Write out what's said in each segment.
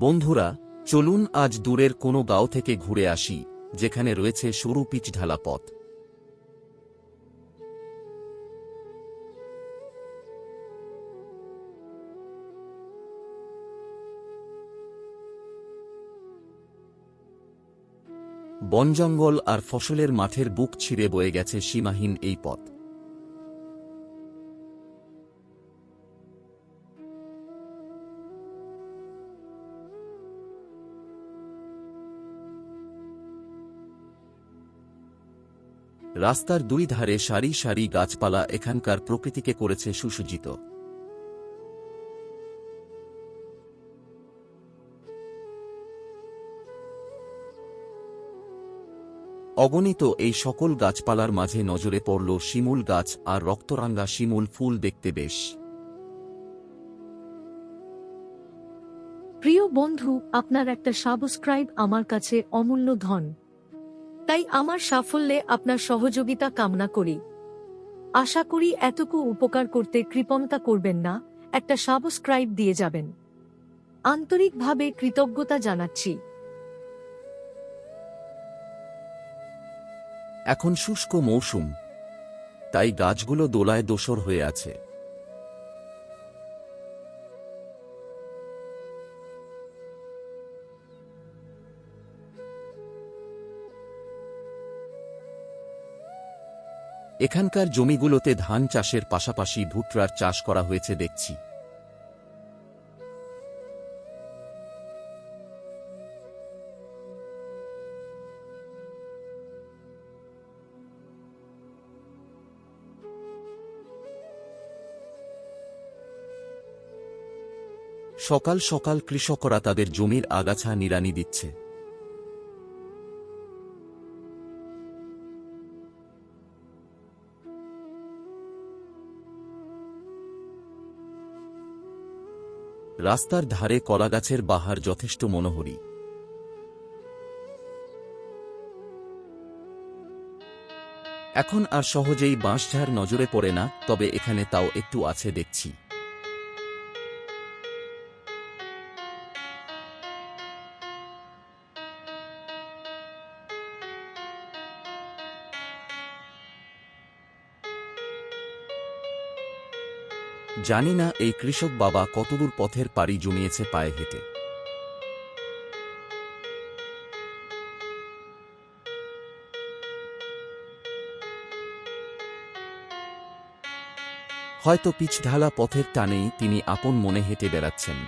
বন্ধুরা, চলুন আজ দূরের কোনো গাঁও থেকে ঘুরে আসি, যেখানে রয়েছে সরু পিচঢালা পথ। বনজঙ্গল আর ফসলের মাঠের বুক ছিঁড়ে বয়ে গেছে সীমাহীন এই পথ। রাস্তার দুই ধারে সারি সারি গাছপালা এখানকার প্রকৃতিকে করেছে সুসজ্জিত। অগণিত এই সকল গাছপালার মাঝে নজরে পড়ল শিমুল গাছ আর রক্তরাঙ্গা শিমুল ফুল, দেখতে বেশ। প্রিয় বন্ধু, আপনার একটা সাবস্ক্রাইব আমার কাছে অমূল্য ধন, তাই আমার সাফল্যে আপনার সহযোগিতা কামনা করি। আশা করি এতটুকু উপকার করতে কৃপণতা করবেন না, একটা সাবস্ক্রাইব দিয়ে যাবেন। আন্তরিকভাবে কৃতজ্ঞতা জানাচ্ছি। এখন শুষ্ক মৌসুম, তাই গাছগুলো দোলায় দোসর হয়ে আছে। এখানকার জমিগুলোতে ধান চাষের পাশাপাশি ভুট্টার চাষ করা হয়েছে দেখছি। সকাল সকাল কৃষকরা তাদের জমির আগাছা নিড়ানি দিচ্ছে। রাস্তার ধারে কলাগাছের বাহার যথেষ্ট মনোহরী। এখন আর সহজেই বাঁশঝাড় নজরে পড়ে না, তবে এখানে তাও একটু আছে দেখছি। জানি না এই কৃষক বাবা কতদূর পথের পাড়ি জমিয়েছে পায়ে হেঁটে। হয়তো পিচঢালা পথের টানেই তিনি আপন মনে হেঁটে বেড়াচ্ছেন।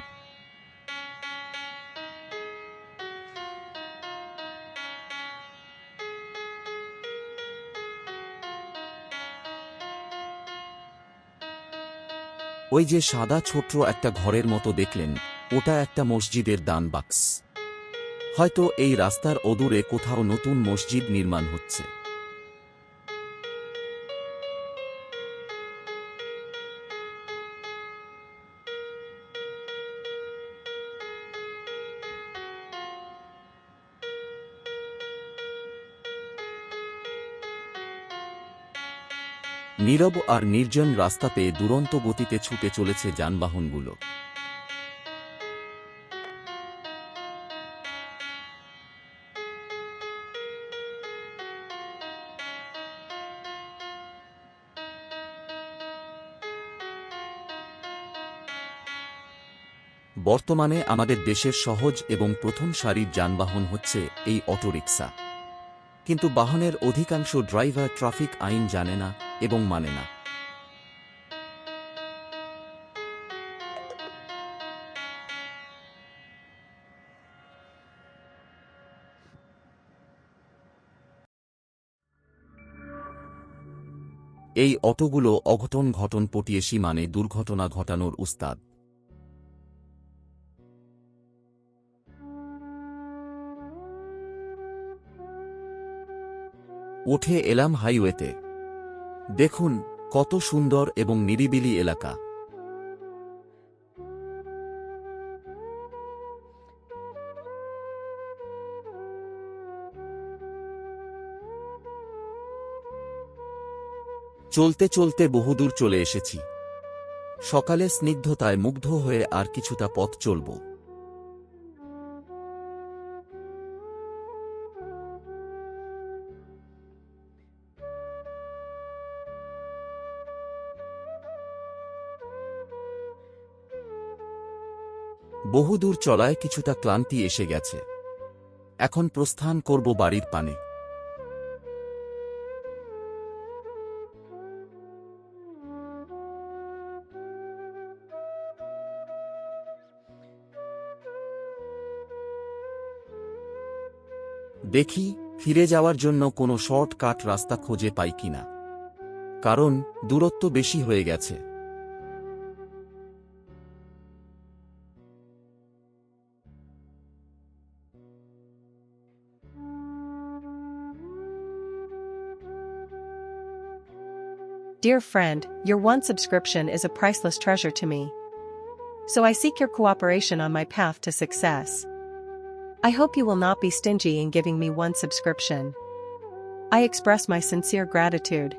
ওই যে সাদা ছোট্ট একটা ঘরের মতো দেখলেন, ওটা একটা মসজিদের দান বাক্স। হয়তো এই রাস্তার অদূরে কোথাও নতুন মসজিদ নির্মাণ হচ্ছে। নীরব আর নির্জন রাস্তা পেয়ে দুরন্ত গতিতে ছুটে চলেছে যানবাহনগুলো। বর্তমানে আমাদের দেশের সহজ এবং প্রথম সারির যানবাহন হচ্ছে এই অটোরিকশা, কিন্তু বাহনের অধিকাংশ ড্রাইভার ট্রাফিক আইন জানে না এবং মানে না। এই অটোগুলো অঘটন ঘটন পটিয়েছি, মানে দুর্ঘটনা ঘটানোর উস্তাদ। উঠে এলাম হাইওয়েতে। দেখুন কত সুন্দর এবং নিরিবিলি এলাকা। চলতে চলতে বহুদূর চলে এসেছি। সকালে স্নিগ্ধতায় মুগ্ধ হয়ে আর কিছুটা পথ চলব। বহুদূর চলায় কিছুটা ক্লান্তি এসে গেছে। এখন প্রস্থান করব বাড়ির পানে। দেখি ফিরে যাওয়ার জন্য কোনো শর্টকাট রাস্তা খুঁজে পাই কিনা, কারণ দূরত্ব বেশি হয়ে গেছে। Dear friend, your one subscription is a priceless treasure to me. So I seek your cooperation on my path to success. I hope you will not be stingy in giving me one subscription. I express my sincere gratitude.